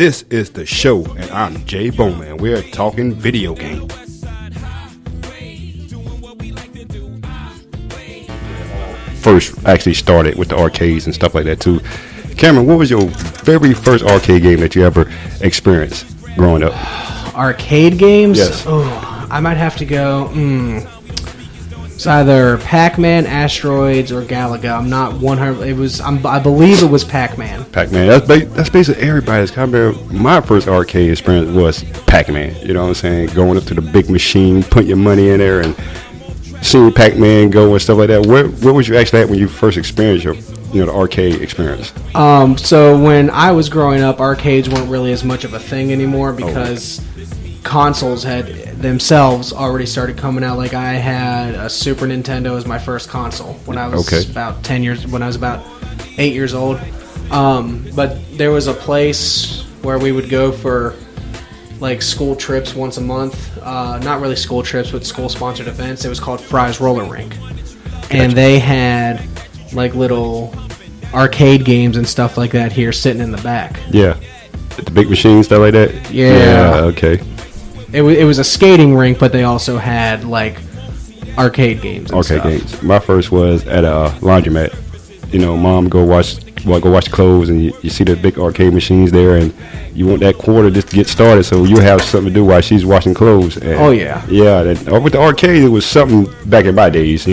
This is the show, and I'm jayboman. We're talking video games. First, actually started with the arcades and stuff like that too. Cameron, what was your very first arcade game that you ever experienced growing up? Arcade games? Yes. Oh, I might have to go. It's either Pac-Man, Asteroids, or Galaga. I'm not 100. I believe it was Pac-Man. Pac-Man. That's basically everybody's. I remember my first arcade experience was Pac-Man. You know what I'm saying? Going up to the big machine, putting your money in there, and seeing Pac-Man go and stuff like that. Where was you actually at when you first experienced your, the arcade experience? So when I was growing up, arcades weren't really as much of a thing anymore because consoles had themselves already started coming out. Like I had a Super Nintendo as my first console when I was about 10 years, when I was about 8 years old. But there was a place where we would go for like school trips once a month. Not really school trips, but school-sponsored events. It was called Fry's Roller Rink. And they had like little arcade games and stuff like that here sitting in the back. Yeah. The big machines, stuff like that? Yeah. Okay. It was a skating rink, but they also had like arcade games and stuff. Games. My first was at a laundromat. Mom go wash clothes, and you see the big arcade machines there, and you want that quarter just to get started, so you have something to do while she's washing clothes. And yeah. With the arcade, it was something back in my days.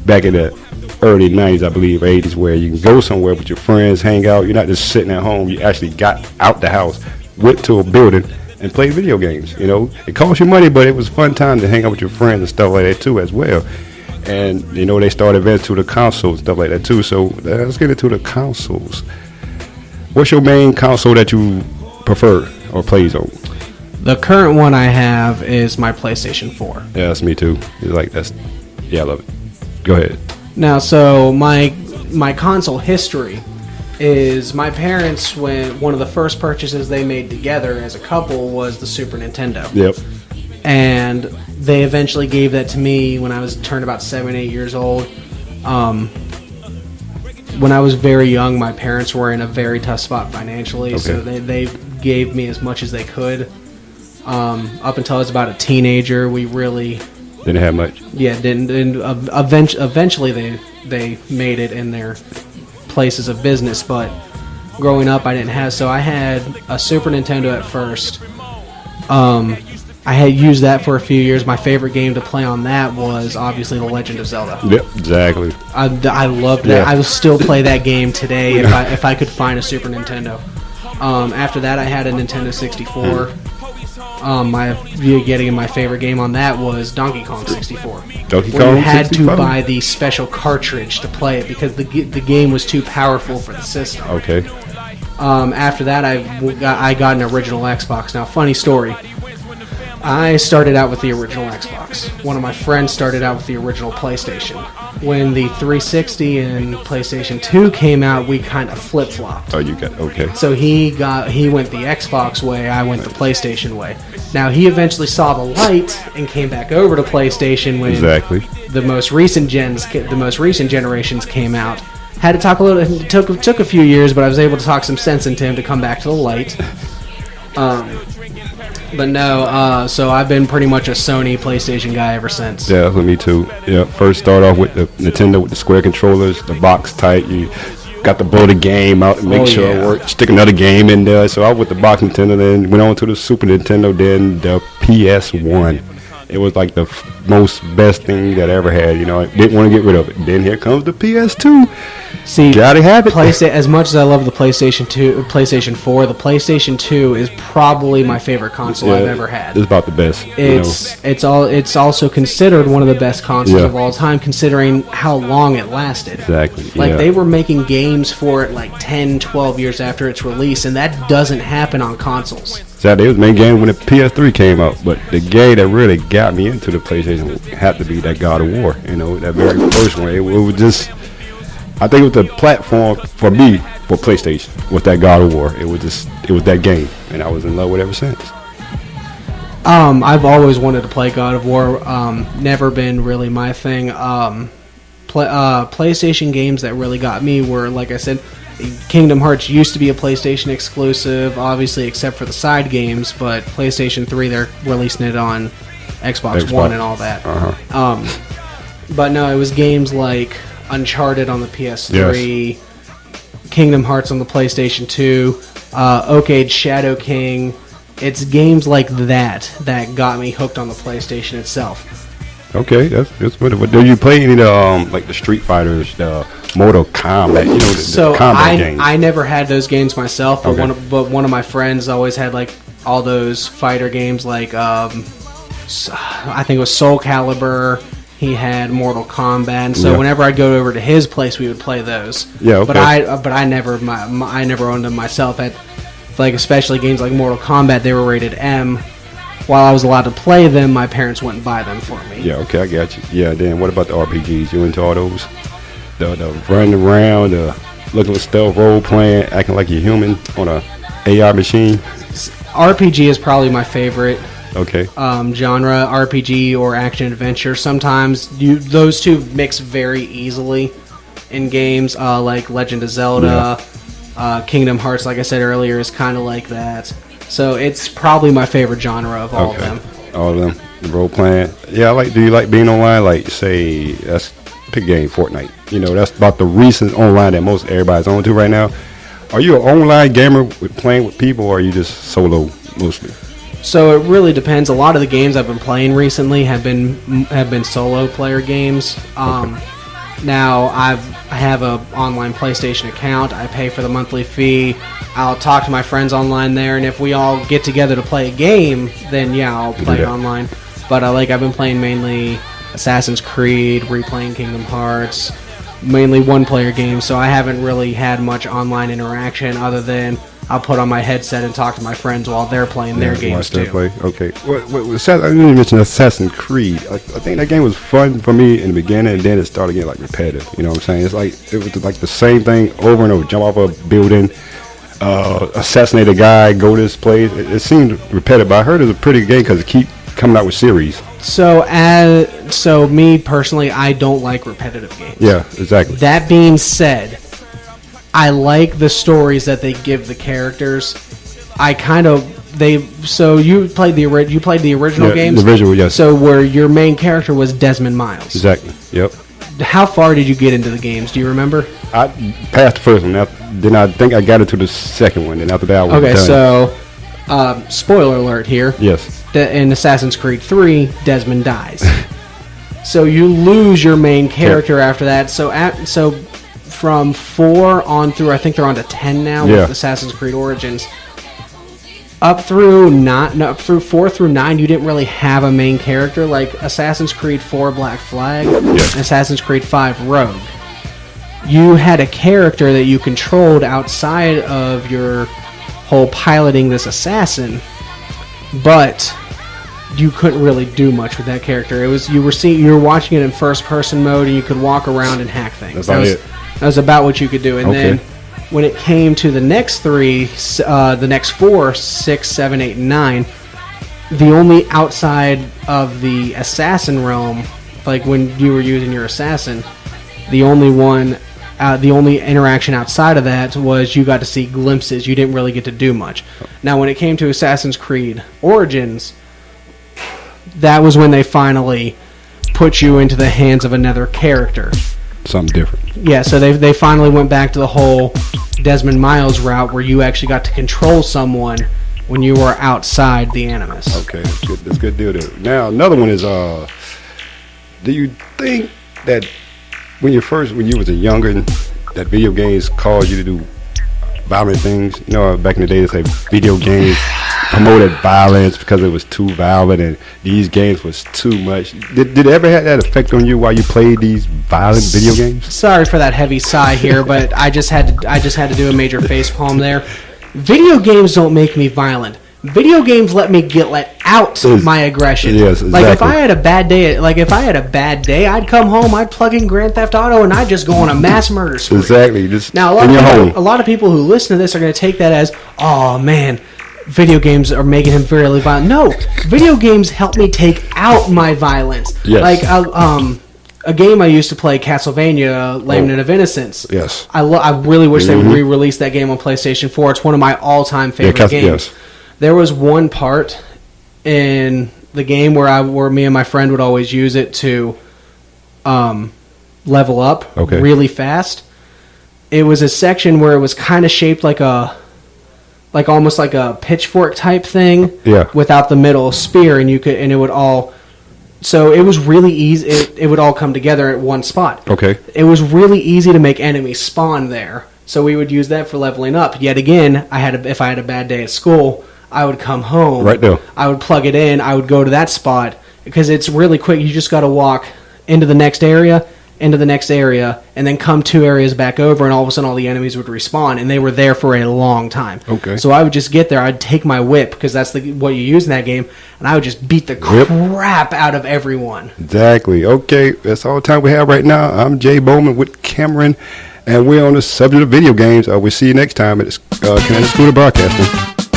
Back in the early 90s, I believe, 80s, where you can go somewhere with your friends, hang out. You're not just sitting at home. You actually got out the house, went to a building, and played video games. It cost you money, but it was a fun time to hang out with your friends and stuff like that too as well. And they started events to the consoles, stuff like that too. So let's get into the consoles. What's your main console that you prefer or plays on? The current one I have is my PlayStation 4. Yeah, that's me too. I love it. Go ahead. Now, so my console history is my parents, when one of the first purchases they made together as a couple was the Super Nintendo. Yep. And they eventually gave that to me when I was turned about 7, 8 years old. When I was very young, my parents were in a very tough spot financially, so they gave me as much as they could. Up until I was about a teenager, we really didn't have much. Yeah, didn't. And eventually, they made it in their places of business, but growing up, I didn't have. So I had a Super Nintendo at first. I had used that for a few years. My favorite game to play on that was obviously The Legend of Zelda. Yep, exactly. I loved that. Yeah. I will still play that game today if I could find a Super Nintendo. After that, I had a Nintendo 64. My favorite game on that was Donkey Kong 64. Donkey Kong 64? You had to buy the special cartridge to play it because the game was too powerful for the system. Okay. After that, I got an original Xbox. Now, funny story. I started out with the original Xbox. One of my friends started out with the original PlayStation. When the 360 and PlayStation 2 came out, we kind of flip-flopped. Okay. So he went the Xbox way, I went the PlayStation way. Now, he eventually saw the light and came back over to PlayStation when the most recent generations came out. Had to talk a little. It took a few years, but I was able to talk some sense into him to come back to the light. But no, so I've been pretty much a Sony PlayStation guy ever since. Yeah, me too. Yeah, first start off with the Nintendo with the square controllers, the box type. You got to blow the game out and make sure it worked. Stick another game in there. So I was with the box Nintendo, then went on to the Super Nintendo, then the PS1. It was like the most best thing that I ever had. I didn't want to get rid of it. Then here comes the PS2. See, gotta have it. As much as I love the PlayStation 4, the PlayStation 2 is probably my favorite console I've ever had. It's about the best. It's also considered one of the best consoles of all time, considering how long it lasted. Exactly. They were making games for it like 10, 12 years after its release, and that doesn't happen on consoles. They was making games when the PS3 came out, but the game that really got me into the PlayStation had to be that God of War. That very first one. It was just, I think it was the platform for me for PlayStation was that God of War. It was that game, and I was in love with it ever since. I've always wanted to play God of War. Never been really my thing. PlayStation games that really got me were, like I said, Kingdom Hearts used to be a PlayStation exclusive, obviously, except for the side games. But PlayStation 3, they're releasing it on Xbox One and all that. But no, it was games like Uncharted on the PS3, Kingdom Hearts on the PlayStation 2, Oak Age Shadow King. It's games like that got me hooked on the PlayStation itself. Okay, that's good. But do you play any of the like the Street Fighters, the Mortal Kombat, the combat games? I never had those games myself, but one of my friends always had like all those fighter games, like I think it was Soul Calibur. He had Mortal Kombat, and so whenever I'd go over to his place, we would play those. Yeah, okay. But I never owned them myself. Like especially games like Mortal Kombat, they were rated M. While I was allowed to play them, my parents wouldn't buy them for me. Yeah, okay, I got you. Yeah, then what about the RPGs? You into all those? The running around, looking at stealth role playing, acting like you're human on a AI machine? RPG is probably my favorite genre, RPG or action adventure. Sometimes those two mix very easily in games like Legend of Zelda, Kingdom Hearts, like I said earlier, is kind of like that. So it's probably my favorite genre of all of them. All of them, the role playing. Yeah, do you like being online? Like, say, that's pick a game, Fortnite. That's about the recent online that most everybody's on to right now. Are you an online gamer with playing with people, or are you just solo mostly? So it really depends. A lot of the games I've been playing recently have been solo player games. Now I have a online PlayStation account. I pay for the monthly fee. I'll talk to my friends online there, and if we all get together to play a game, then I'll play it online. But I've been playing mainly Assassin's Creed, replaying Kingdom Hearts, mainly one-player games. So I haven't really had much online interaction other than I'll put on my headset and talk to my friends while they're playing their games too. Okay. I didn't mention Assassin's Creed. I think that game was fun for me in the beginning, and then it started getting repetitive. You know what I'm saying? It's it was like the same thing over and over. Jump off a building, assassinate a guy, go to this place. It seemed repetitive, but I heard it was a pretty good game because it keep coming out with series. So me personally, I don't like repetitive games. Yeah, exactly. That being said, I like the stories that they give the characters. So you played the original games? The original, yes. So where your main character was Desmond Miles. Exactly. Yep. How far did you get into the games? Do you remember? I passed the first one. Then I think I got into the second one. And after that, I was done. So spoiler alert here. Yes. In Assassin's Creed 3, Desmond dies. So you lose your main character after that. So from 4 on through, I think they're on to 10 now with Assassin's Creed Origins. Up through 4 through 9, you didn't really have a main character. Like Assassin's Creed 4 Black Flag, and Assassin's Creed 5 Rogue. You had a character that you controlled outside of your whole piloting this assassin, but you couldn't really do much with that character. It was you were watching it in first person mode, and you could walk around and hack things. That was about what you could do. And then when it came to the next 3, the next 4, 6, 7, 8, and 9, the only outside of the assassin realm, like when you were using your assassin, the only interaction outside of that was you got to see glimpses. You didn't really get to do much. Now, when it came to Assassin's Creed Origins, that was when they finally put you into the hands of another character. Something different. Yeah, so they finally went back to the whole Desmond Miles route where you actually got to control someone when you were outside the Animus. Okay, that's good. That's good deal there. Now, another one is, do you think that when you was younger, that video games caused you to do violent things? Back in the day, they say video games promoted violence because it was too violent, and these games was too much. Did it ever have that effect on you while you played these violent video games? Sorry for that heavy sigh here, but I just had to do a major facepalm there. Video games don't make me violent. Video games let me let out my aggression. Yes, exactly. Like if I had a bad day, I'd come home, I'd plug in Grand Theft Auto, and I'd just go on a mass murder spree. Exactly. Now a lot of people who listen to this are going to take that as, oh man, video games are making him fairly violent. No, video games help me take out my violence. Yes. Like a game I used to play, Castlevania, Lament of Innocence. Yes. I really wish they would re-release that game on PlayStation 4. It's one of my all-time favorite games. Yes. There was one part in the game where me and my friend would always use it to level up really fast. It was a section where it was kind of shaped like almost like a pitchfork type thing, without the middle spear, and it would all. So it was really easy. It would all come together at one spot. Okay. It was really easy to make enemies spawn there. So we would use that for leveling up. Yet again, if I had a bad day at school, I would come home. Right there. I would plug it in. I would go to that spot because it's really quick. You just got to walk into the next area, and then come 2 areas back over, and all of a sudden all the enemies would respawn, and they were there for a long time. Okay. So I would just get there. I'd take my whip, because that's what you use in that game, and I would just beat the crap out of everyone. Exactly. Okay, that's all the time we have right now. I'm Jay Bowman with Cameron, and we're on the subject of video games. We'll see you next time at Canadian School of Broadcasting.